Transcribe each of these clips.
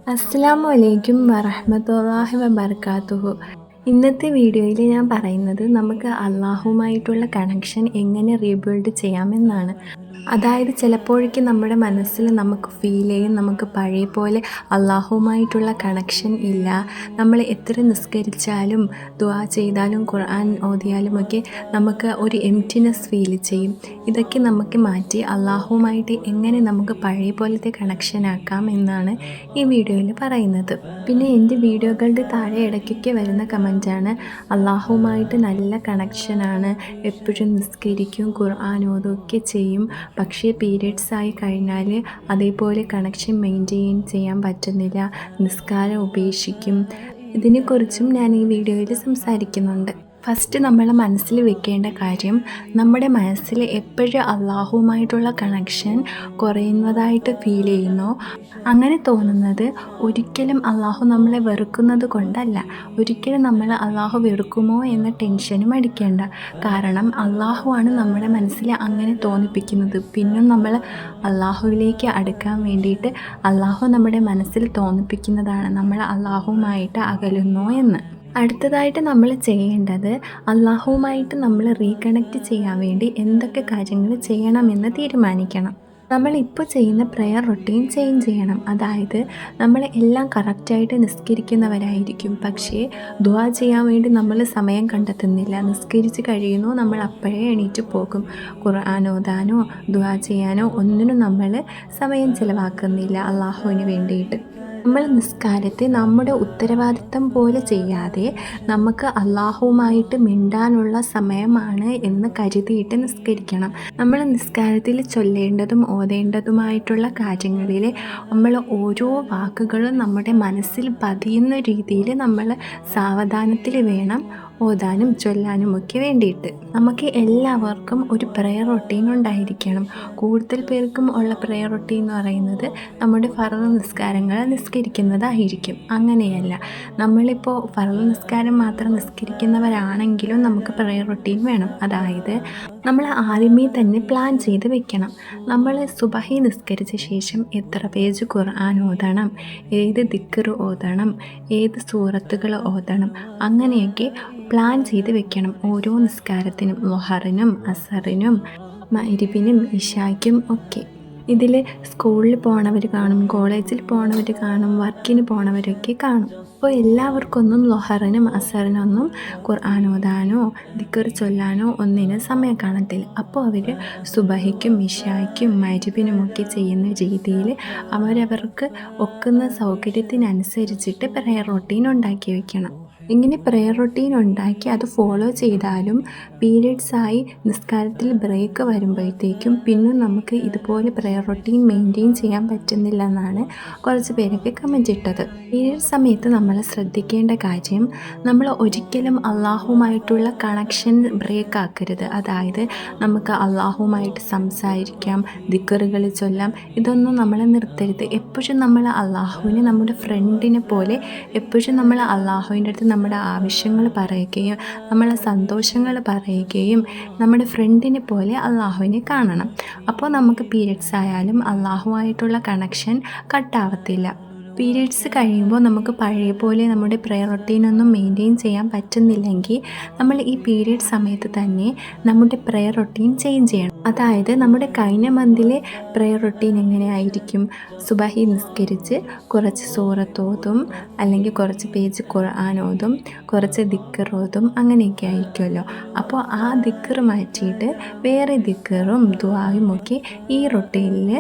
അസ്സലാമു അലൈക്കും വറഹ്മത്തുള്ളാഹി വബർക്കാത്തുഹു. ഇന്നത്തെ വീഡിയോയിൽ ഞാൻ പറയുന്നത് നമുക്ക് അള്ളാഹുമായിട്ടുള്ള കണക്ഷൻ എങ്ങനെ റീബിൽഡ് ചെയ്യാമെന്നാണ്. അതായത് ചിലപ്പോഴേക്കും നമ്മുടെ മനസ്സിൽ നമുക്ക് ഫീൽ ചെയ്യും നമുക്ക് പഴയ പോലെ അള്ളാഹുമായിട്ടുള്ള കണക്ഷൻ ഇല്ല. നമ്മൾ എത്ര നിസ്കരിച്ചാലും ദുആ ചെയ്താലും ഖുർആൻ ഓതിയാലും ഒക്കെ നമുക്ക് ഒരു എംപ്റ്റിനെസ് ഫീൽ ചെയ്യും. ഇതൊക്കെ നമുക്ക് മാറ്റി അള്ളാഹുമായിട്ട് എങ്ങനെ നമുക്ക് പഴയ പോലത്തെ കണക്ഷൻ ആക്കാം എന്നാണ് ഈ വീഡിയോയിൽ പറയുന്നത്. പിന്നെ എൻ്റെ വീഡിയോകളുടെ താഴെ ഇടയ്ക്കൊക്കെ വരുന്ന കമൻറ്റാണ് അള്ളാഹുമായിട്ട് നല്ല കണക്ഷനാണ്, എപ്പോഴും നിസ്കരിക്കും ഖുർആൻ ഓതുകയൊക്കെ ചെയ്യും, പക്ഷേ പീരിയഡ്സ് ആയി കഴിഞ്ഞാൽ അതേപോലെ കണക്ഷൻ മെയിൻറ്റെയിൻ ചെയ്യാൻ പറ്റുന്നില്ല, നിസ്കാരം ഉപേക്ഷിക്കും. ഇതിനെക്കുറിച്ചും ഞാൻ ഈ വീഡിയോയിൽ സംസാരിക്കുന്നുണ്ട്. ഫസ്റ്റ് നമ്മൾ മനസ്സിൽ വെക്കേണ്ട കാര്യം, നമ്മുടെ മനസ്സിൽ എപ്പോഴും അള്ളാഹുമായിട്ടുള്ള കണക്ഷൻ കുറയുന്നതായിട്ട് ഫീൽ ചെയ്യുന്നോ അങ്ങനെ തോന്നുന്നത് ഒരിക്കലും അള്ളാഹു നമ്മളെ വെറുക്കുന്നത് കൊണ്ടല്ല. ഒരിക്കലും നമ്മൾ അള്ളാഹു വെറുക്കുമോ എന്ന ടെൻഷനും അടിക്കേണ്ട. കാരണം അള്ളാഹുവാണ് നമ്മുടെ മനസ്സിൽ അങ്ങനെ തോന്നിപ്പിക്കുന്നത്. പിന്നെ നമ്മൾ അള്ളാഹുവിലേക്ക് അടുക്കാൻ വേണ്ടിയിട്ട് അള്ളാഹു നമ്മുടെ മനസ്സിൽ തോന്നിപ്പിക്കുന്നതാണ് നമ്മൾ അള്ളാഹുവുമായിട്ട് അകലുന്നോ എന്ന്. അടുത്തതായിട്ട് നമ്മൾ ചെയ്യേണ്ടത് അള്ളാഹുവുമായിട്ട് നമ്മൾ റീകണക്റ്റ് ചെയ്യാൻ വേണ്ടി എന്തൊക്കെ കാര്യങ്ങൾ ചെയ്യണമെന്ന് തീരുമാനിക്കണം. നമ്മളിപ്പോൾ ചെയ്യുന്ന പ്രെയർ റൊട്ടീൻ ചേഞ്ച് ചെയ്യണം. അതായത് നമ്മൾ എല്ലാം കറക്റ്റായിട്ട് നിസ്കരിക്കുന്നവരായിരിക്കും, പക്ഷേ ദുആ ചെയ്യാൻ വേണ്ടി നമ്മൾ സമയം കണ്ടെത്തുന്നില്ല. നിസ്കരിച്ച് കഴിയുന്നു, നമ്മൾ അപ്പോഴേ എണീറ്റ് പോകും. ഖുർആൻ ഓതാനോ ദുആ ചെയ്യാനോ ഒന്നിനും നമ്മൾ സമയം ചിലവാക്കുന്നില്ല അള്ളാഹുവിന് വേണ്ടിയിട്ട്. നമ്മൾ നിസ്കാരത്തെ നമ്മുടെ ഉത്തരവാദിത്തം പോലെ ചെയ്യാതെ നമുക്ക് അള്ളാഹുവുമായിട്ട് മിണ്ടാനുള്ള സമയമാണ് എന്ന് കരുതിയിട്ട് നിസ്കരിക്കണം. നമ്മൾ നിസ്കാരത്തിൽ ചൊല്ലേണ്ടതും ഓതേണ്ടതുമായിട്ടുള്ള കാര്യങ്ങളിൽ നമ്മൾ ഓരോ വാക്കുകളും നമ്മുടെ മനസ്സിൽ പതിയുന്ന രീതിയിൽ നമ്മൾ സാവധാനത്തിൽ വേണം ഓതാനും ചൊല്ലാനും ഒക്കെ വേണ്ടിയിട്ട്. നമുക്ക് എല്ലാവർക്കും ഒരു പ്രെയർ റൊട്ടീൻ ഉണ്ടായിരിക്കണം. കൂടുതൽ പേർക്കും ഉള്ള പ്രെയർ റൊട്ടീൻ എന്ന് പറയുന്നത് നമ്മുടെ ഫർദ് നിസ്കാരങ്ങൾ നിസ്കരിക്കുന്നതായിരിക്കും. അങ്ങനെയല്ല, നമ്മളിപ്പോൾ ഫർദ് നിസ്കാരം മാത്രം നിസ്കരിക്കുന്നവരാണെങ്കിലും നമുക്ക് പ്രെയർ റൊട്ടീൻ വേണം. അതായത് നമ്മൾ ആദ്യമേ തന്നെ പ്ലാൻ ചെയ്ത് വെക്കണം. നമ്മൾ സുബഹി നിസ്കരിച്ച ശേഷം എത്ര പേജ് ഖുർആൻ ഓതണം, ഏത് ദിക്ർ ഓതണം, ഏത് സൂറത്തുകൾ ഓതണം, അങ്ങനെയൊക്കെ പ്ലാൻ ചെയ്ത് വെക്കണം. ഓരോ നിസ്കാരത്തിനും ളുഹറിനും അസറിനും മഗ്‌രിബിനും ഇശായ്ക്കും ഒക്കെ. ഇതിൽ സ്കൂളിൽ പോണവർ കാണും, കോളേജിൽ പോണവർ കാണും, വർക്കിന് പോണവരൊക്കെ കാണും. അപ്പോൾ എല്ലാവർക്കൊന്നും ളുഹറിനും അസറിനൊന്നും ഖുർആൻ ഓതാനോ ദിക്ർ ചൊല്ലാനോ ഒന്നിനും സമയം കാണത്തില്ല. അപ്പോൾ അവർ സുബഹിക്കും ഇശായ്ക്കും മഗ്‌രിബിനുമൊക്കെ ചെയ്യുന്ന രീതിയിൽ അവരവർക്ക് ഒക്കുന്ന സൗകര്യത്തിനനുസരിച്ചിട്ട് പ്രെയർ റൊട്ടീൻ ഉണ്ടാക്കി വയ്ക്കണം. ഇങ്ങനെ പ്രെയർ റൊട്ടീൻ ഉണ്ടാക്കി അത് ഫോളോ ചെയ്താലും പീരിയഡ്സായി നിസ്കാരത്തിൽ ബ്രേക്ക് വരുമ്പോഴത്തേക്കും പിന്നെ നമുക്ക് ഇതുപോലെ പ്രെയർ റൊട്ടീൻ മെയിൻറ്റെയിൻ ചെയ്യാൻ പറ്റുന്നില്ല എന്നാണ് കുറച്ച് പേരൊക്കെ കമൻറ്റ് ഇട്ടത്. പീരിയഡ് സമയത്ത് നമ്മൾ ശ്രദ്ധിക്കേണ്ട കാര്യം, നമ്മൾ ഒരിക്കലും അള്ളാഹുമായിട്ടുള്ള കണക്ഷൻ ബ്രേക്ക് ആക്കരുത്. അതായത് നമുക്ക് അള്ളാഹുമായിട്ട് സംസാരിക്കാം, ദിക്റുകൾ ചൊല്ലാം, ഇതൊന്നും നമ്മൾ നിർത്തരുത്. എപ്പോഴും നമ്മൾ അള്ളാഹുവിനെ നമ്മുടെ ഫ്രണ്ടിനെ പോലെ എപ്പോഴും നമ്മൾ അള്ളാഹുവിൻ്റെ അടുത്ത് നമ്മുടെ ആവശ്യങ്ങൾ പറയുകയും നമ്മളെ സന്തോഷങ്ങൾ പറയുകയും നമ്മുടെ ഫ്രണ്ടിനെ പോലെ അള്ളാഹുവിനെ കാണണം. അപ്പോൾ നമുക്ക് പീരിയഡ്സ് ആയാലും അള്ളാഹുവായിട്ടുള്ള കണക്ഷൻ കട്ടാവത്തില്ല. പീരിയഡ്സ് കഴിയുമ്പോൾ നമുക്ക് പഴയ പോലെ നമ്മുടെ പ്രെയർ റൊട്ടീനൊന്നും മെയിൻറ്റെയിൻ ചെയ്യാൻ പറ്റുന്നില്ലെങ്കിൽ നമ്മൾ ഈ പീരിയഡ് സമയത്ത് തന്നെ നമ്മുടെ പ്രെയർ റൊട്ടീൻ ചേഞ്ച് ചെയ്യണം. അതായത് നമ്മുടെ കഴിഞ്ഞ മന്തിലെ പ്രെയർ റൊട്ടീൻ എങ്ങനെയായിരിക്കും? സുബഹി നിസ്കരിച്ച് കുറച്ച് സൂറത്ത് ഓതും, അല്ലെങ്കിൽ കുറച്ച് പേജ് ഖുർആൻ ഓതും, കുറച്ച് ദിക്ർ ഓതും, അങ്ങനെയൊക്കെ ആയിരിക്കുമല്ലോ. അപ്പോൾ ആ ദിക്ർ മാറ്റിയിട്ട് വേറെ ദിക്റും ദുആയും ഒക്കെ ഈ റൊട്ടീനിൽ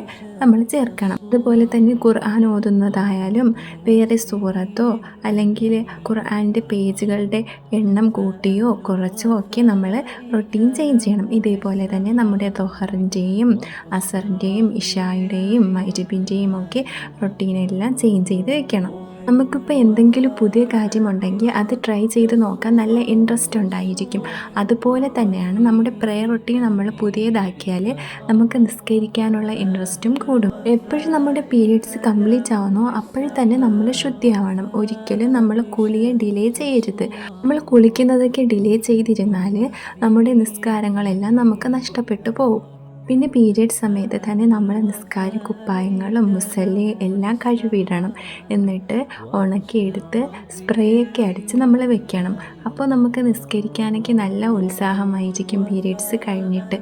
നമ്മൾ ചേർക്കണം. അതുപോലെ തന്നെ ഖുർആൻ ഓതുന്നതായാലും വേറെ സൂറത്തോ അല്ലെങ്കിൽ ഖുർആൻ്റെ പേജുകളുടെ എണ്ണം കൂട്ടിയോ കുറച്ചോ ഒക്കെ നമ്മൾ റൊട്ടീൻ ചേഞ്ച് ചെയ്യണം. ഇതേപോലെ തന്നെ നമ്മുടെ ദുഹറിൻ്റെയും അസറിൻ്റെയും ഇശായുടെയും മഗ്‌രിബിൻ്റെയും ഒക്കെ റൊട്ടീനെല്ലാം ചേഞ്ച് ചെയ്ത് വെക്കണം. നമുക്കിപ്പോൾ എന്തെങ്കിലും പുതിയ കാര്യമുണ്ടെങ്കിൽ അത് ട്രൈ ചെയ്ത് നോക്കാൻ നല്ല ഇൻട്രസ്റ്റ് ഉണ്ടായിരിക്കും. അതുപോലെ തന്നെയാണ് നമ്മുടെ പ്രെയർ റൊട്ടീൻ നമ്മൾ പുതിയതാക്കിയാൽ നമുക്ക് നിസ്കരിക്കാനുള്ള ഇൻട്രസ്റ്റും കൂടും. എപ്പോഴും നമ്മുടെ പീരിയഡ്സ് കംപ്ലീറ്റ് ആവുന്നോ അപ്പോഴും തന്നെ നമ്മൾ ശുദ്ധിയാവണം. ഒരിക്കലും നമ്മൾ കുളിയെ ഡിലേ ചെയ്യരുത്. നമ്മൾ കുളിക്കുന്നതൊക്കെ ഡിലേ ചെയ്തിരുന്നാൽ നമ്മുടെ നിസ്കാരങ്ങളെല്ലാം നമുക്ക് നഷ്ടപ്പെട്ടു പോകും. പിന്നെ പീരിയഡ് സമയത്ത് തന്നെ നമ്മൾ നിസ്കാര കുപ്പായങ്ങളും മുസല്ലയും എല്ലാം കഴുകിയിടണം. എന്നിട്ട് ഉണക്കിയെടുത്ത് സ്പ്രേ ഒക്കെ അടിച്ച് നമ്മൾ വെക്കണം. അപ്പോൾ നമുക്ക് നിസ്കരിക്കാനൊക്കെ നല്ല ഉത്സാഹമായിരിക്കും പീരിയഡ്സ് കഴിഞ്ഞിട്ട്.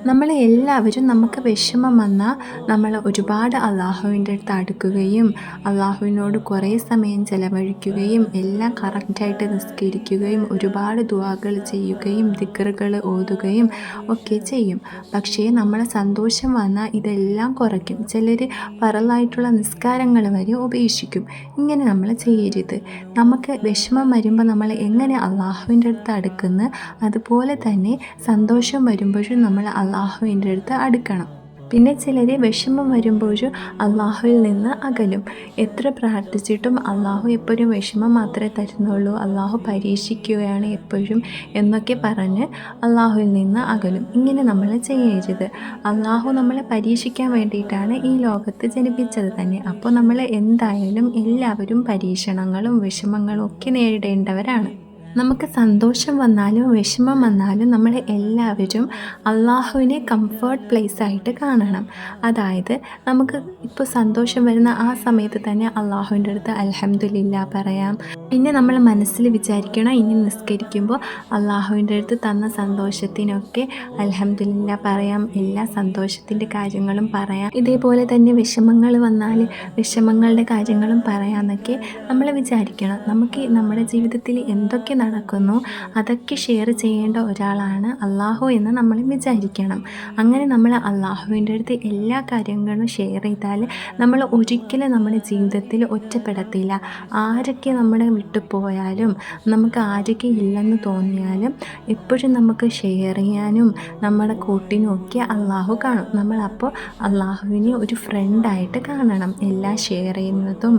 നമ്മളെല്ലാവരും നമുക്ക് വിഷമം വന്നാൽ നമ്മൾ ഒരുപാട് അള്ളാഹുവിൻ്റെ അടുത്ത് അടുക്കുകയും അള്ളാഹുവിനോട് കുറേ സമയം ചിലവഴിക്കുകയും എല്ലാം കറക്റ്റായിട്ട് നിസ്കരിക്കുകയും ഒരുപാട് ദുആകൾ ചെയ്യുകയും ദിക്റുകൾ ഓതുകയും ഒക്കെ ചെയ്യും. പക്ഷേ നമ്മളെ സന്തോഷം വന്നാൽ ഇതെല്ലാം കുറയ്ക്കും. ചിലർ ഫറളായിട്ടുള്ള നിസ്കാരങ്ങൾ വരെ ഉപേക്ഷിക്കും. ഇങ്ങനെ നമ്മൾ ചെയ്യരുത്. നമുക്ക് വിഷമം വരുമ്പോൾ നമ്മൾ എങ്ങനെ അള്ളാഹുവിൻ്റെ അടുത്ത് അടുക്കുന്നു, അതുപോലെ തന്നെ സന്തോഷം വരുമ്പോഴും നമ്മൾ അള്ളാഹുവിൻ്റെ അടുത്ത് അടുക്കണം. പിന്നെ ചിലർ വിഷമം വരുമ്പോഴും അള്ളാഹുവിൽ നിന്ന് അകലും. എത്ര പ്രാർത്ഥിച്ചിട്ടും അള്ളാഹു എപ്പോഴും വിഷമം മാത്രമേ തരുന്നുള്ളൂ, അള്ളാഹു പരീക്ഷിക്കുകയാണ് എപ്പോഴും എന്നൊക്കെ പറഞ്ഞ് അള്ളാഹുവിൽ നിന്ന് അകലും. ഇങ്ങനെ നമ്മൾ ചെയ്യരുത്. അള്ളാഹു നമ്മളെ പരീക്ഷിക്കാൻ വേണ്ടിയിട്ടാണ് ഈ ലോകത്ത് ജനിപ്പിച്ചത് തന്നെ. അപ്പോൾ നമ്മൾ എന്തായാലും എല്ലാവരും പരീക്ഷണങ്ങളും വിഷമങ്ങളും ഒക്കെ നേരിടേണ്ടവരാണ്. നമുക്ക് സന്തോഷം വന്നാലും വിഷമം വന്നാലും നമ്മൾ എല്ലാവരും അള്ളാഹുവിനെ കംഫർട്ട് പ്ലേസ് ആയിട്ട് കാണണം. അതായത് നമുക്ക് ഇപ്പോൾ സന്തോഷം വരുന്ന ആ സമയത്ത് തന്നെ അള്ളാഹുവിൻ്റെ അടുത്ത് അൽഹംദുലില്ലാ പറയാം. പിന്നെ നമ്മൾ മനസ്സിൽ വിചാരിക്കണം, ഇനി നിസ്കരിക്കുമ്പോൾ അള്ളാഹുവിൻ്റെ അടുത്ത് തന്ന സന്തോഷത്തിനൊക്കെ അൽഹംദുലില്ലാ പറയാം, എല്ലാ സന്തോഷത്തിൻ്റെ കാര്യങ്ങളും പറയാം. ഇതേപോലെ തന്നെ വിഷമങ്ങൾ വന്നാൽ വിഷമങ്ങളുടെ കാര്യങ്ങളും പറയാമെന്നൊക്കെ നമ്മൾ വിചാരിക്കണം. നമുക്ക് നമ്മുടെ ജീവിതത്തിൽ എന്തൊക്കെ നടക്കുന്നു അതൊക്കെ ഷെയർ ചെയ്യേണ്ട ഒരാളാണ് അള്ളാഹു എന്ന് നമ്മൾ വിചാരിക്കണം. അങ്ങനെ നമ്മൾ അള്ളാഹുവിൻ്റെ അടുത്ത് എല്ലാ കാര്യങ്ങളും ഷെയർ ചെയ്താൽ നമ്മൾ ഒരിക്കലും നമ്മുടെ ജീവിതത്തിൽ ഒറ്റപ്പെടത്തില്ല. ആരൊക്കെ നമ്മുടെ വിട്ടു പോയാലും നമുക്ക് ആരൊക്കെ ഇല്ലെന്ന് തോന്നിയാലും എപ്പോഴും നമുക്ക് ഷെയർ ചെയ്യാനും നമ്മുടെ കൂട്ടിനും ഒക്കെ അള്ളാഹു കാണും. നമ്മളപ്പോൾ അള്ളാഹുവിനെ ഒരു ഫ്രണ്ടായിട്ട് കാണണം. എല്ലാം ഷെയർ ചെയ്യുന്നതും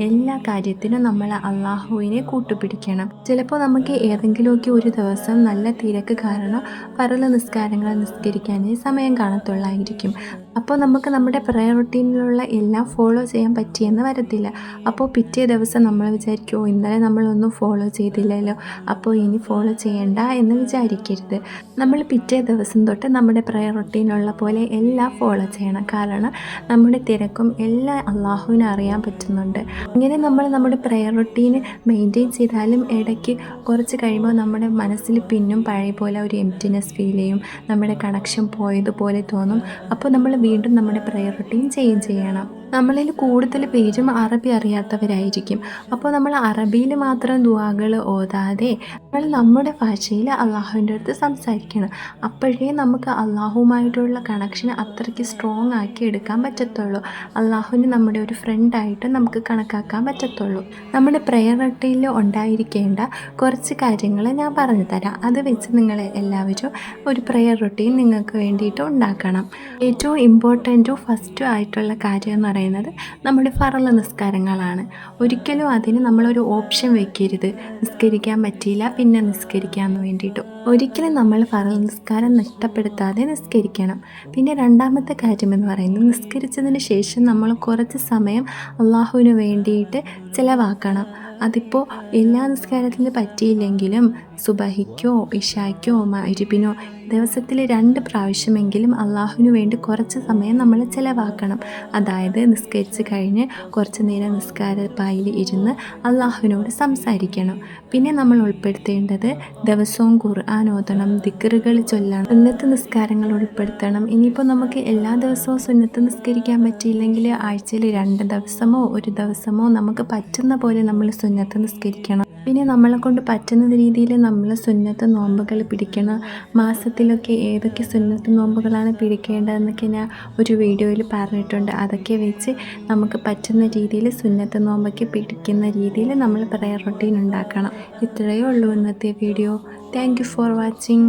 എല്ലാ കാര്യത്തിനും നമ്മൾ അള്ളാഹുവിനെ കൂട്ടുപിടിക്കണം. ചിലപ്പോൾ നമുക്ക് ഏതെങ്കിലുമൊക്കെ ഒരു ദിവസം നല്ല തിരക്ക് കാരണം ഫർള് നിസ്കാരങ്ങൾ നിസ്കരിക്കാനേ സമയം കാണത്തുള്ളായിരിക്കും. അപ്പോൾ നമുക്ക് നമ്മുടെ പ്രയർ റൂട്ടീനിലുള്ള എല്ലാം ഫോളോ ചെയ്യാൻ പറ്റിയെന്ന് വരത്തില്ല. അപ്പോൾ പിറ്റേ ദിവസം നമ്മൾ വിചാരിക്കുമോ, ഇന്നലെ നമ്മളൊന്നും ഫോളോ ചെയ്തില്ലല്ലോ, അപ്പോൾ ഇനി ഫോളോ ചെയ്യണ്ട എന്ന് വിചാരിക്കരുത്. നമ്മൾ പിറ്റേ ദിവസം തൊട്ട് നമ്മുടെ പ്രയർ റൂട്ടീനുള്ള പോലെ എല്ലാം ഫോളോ ചെയ്യണം. കാരണം നമ്മുടെ തിരക്കും എല്ലാം അള്ളാഹുവിന് അറിയാൻ പറ്റുന്നുണ്ട്. ഇങ്ങനെ നമ്മൾ നമ്മുടെ പ്രയർ റൂട്ടീന് മെയിൻറ്റെയിൻ ചെയ്താലും ഇടയ്ക്ക് കുറച്ച് കഴിയുമ്പോൾ നമ്മുടെ മനസ്സിൽ പിന്നും പഴയ പോലെ ഒരു എംപ്റ്റിനെസ് ഫീൽ ചെയ്യും. നമ്മുടെ കണക്ഷൻ പോയതുപോലെ തോന്നും. അപ്പോൾ നമ്മൾ വീണ്ടും നമ്മുടെ പ്രയർ റൂട്ടീൻ ചെയ്യണം. നമ്മളിൽ കൂടുതൽ പേരും അറബി അറിയാത്തവരായിരിക്കും. അപ്പോൾ നമ്മൾ അറബിയിൽ മാത്രം ദുആകൾ ഓതാതെ നമ്മൾ നമ്മുടെ ഭാഷയിൽ അള്ളാഹുവിൻ്റെ അടുത്ത് സംസാരിക്കണം. അപ്പോഴേ നമുക്ക് അള്ളാഹുവുമായിട്ടുള്ള കണക്ഷൻ അത്രയ്ക്ക് സ്ട്രോങ് ആക്കി എടുക്കാൻ പറ്റത്തുള്ളൂ. അള്ളാഹുവിന് നമ്മുടെ ഒരു ഫ്രണ്ടായിട്ട് നമുക്ക് കണക്കാക്കാൻ പറ്റത്തുള്ളൂ. നമ്മുടെ പ്രയർ റൂട്ടീനിൽ ഉണ്ടായിരിക്കേണ്ട കുറച്ച് കാര്യങ്ങൾ ഞാൻ പറഞ്ഞു തരാം. അത് വെച്ച് നിങ്ങൾ എല്ലാവരും ഒരു പ്രയർ റൂട്ടീൻ നിങ്ങൾക്ക് വേണ്ടിയിട്ട് ഉണ്ടാക്കണം. ഏറ്റവും ഇമ്പോർട്ടൻറ്റും ഫസ്റ്റും ആയിട്ടുള്ള കാര്യം എന്ന് പറയുന്നത് നമ്മുടെ ഫർള് നിസ്കാരങ്ങളാണ്. ഒരിക്കലും അതിന് നമ്മളൊരു ഓപ്ഷൻ വെക്കരുത്, നിസ്കരിക്കാൻ പറ്റിയില്ല പിന്നെ നിസ്കരിക്കാമെന്ന് വേണ്ടിയിട്ട്. ഒരിക്കലും നമ്മൾ ഫർള് നിസ്കാരം നഷ്ടപ്പെടുത്താതെ നിസ്കരിക്കണം. പിന്നെ രണ്ടാമത്തെ കാര്യമെന്ന് പറയുന്നത്, നിസ്കരിച്ചതിന് ശേഷം നമ്മൾ കുറച്ച് സമയം അള്ളാഹുവിന് വേണ്ടിയിട്ട് ചിലവാക്കണം. അതിപ്പോൾ എല്ലാ നിസ്കാരത്തിലും പറ്റിയില്ലെങ്കിലും സുബഹിക്കോ ഇശായ്ക്കോ മഗ്‌രിബിനോ ദിവസത്തിൽ 2 പ്രാവശ്യമെങ്കിലും അള്ളാഹുവിന് വേണ്ടി കുറച്ച് സമയം നമ്മൾ ചിലവാക്കണം. അതായത് നിസ്കരിച്ച് കഴിഞ്ഞ് കുറച്ച് നേരം നിസ്കാരപ്പായിൽ ഇരുന്ന് അള്ളാഹുവിനോട് സംസാരിക്കണം. പിന്നെ നമ്മൾ ഉൾപ്പെടുത്തേണ്ടത് ദിവസവും ഖുർആൻ ഓതണം, ദിക്റുകൾ ചൊല്ലണം, സുന്നത്ത് നിസ്കാരങ്ങൾ ഉൾപ്പെടുത്തണം. ഇനിയിപ്പോൾ നമുക്ക് എല്ലാ ദിവസവും സുന്നത്ത് നിസ്കരിക്കാൻ പറ്റിയില്ലെങ്കിൽ ആഴ്ചയിൽ 2 ദിവസമോ 1 ദിവസമോ നമുക്ക് പറ്റുന്ന പോലെ നമ്മൾ സുന്നത്ത് നിസ്കരിക്കണം. പിന്നെ നമ്മളെ കൊണ്ട് പറ്റുന്ന രീതിയിൽ നമ്മൾ സുന്നത്ത് നോമ്പുകൾ പിടിക്കണം. മാസത്തിലൊക്കെ ഏതൊക്കെ സുന്നത്ത് നോമ്പുകളാണ് പിടിക്കേണ്ടതെന്നൊക്കെ ഞാൻ ഒരു വീഡിയോയിൽ പറഞ്ഞിട്ടുണ്ട്. അതൊക്കെ വെച്ച് നമുക്ക് പറ്റുന്ന രീതിയിൽ സുന്നത്ത് നോമ്പൊക്കെ പിടിക്കുന്ന രീതിയിൽ നമ്മൾ പ്രയർ റൂട്ടീൻ ഉണ്ടാക്കണം. ഇത്രയേ ഉള്ളൂ ഇന്നത്തെ video. Thank you for watching.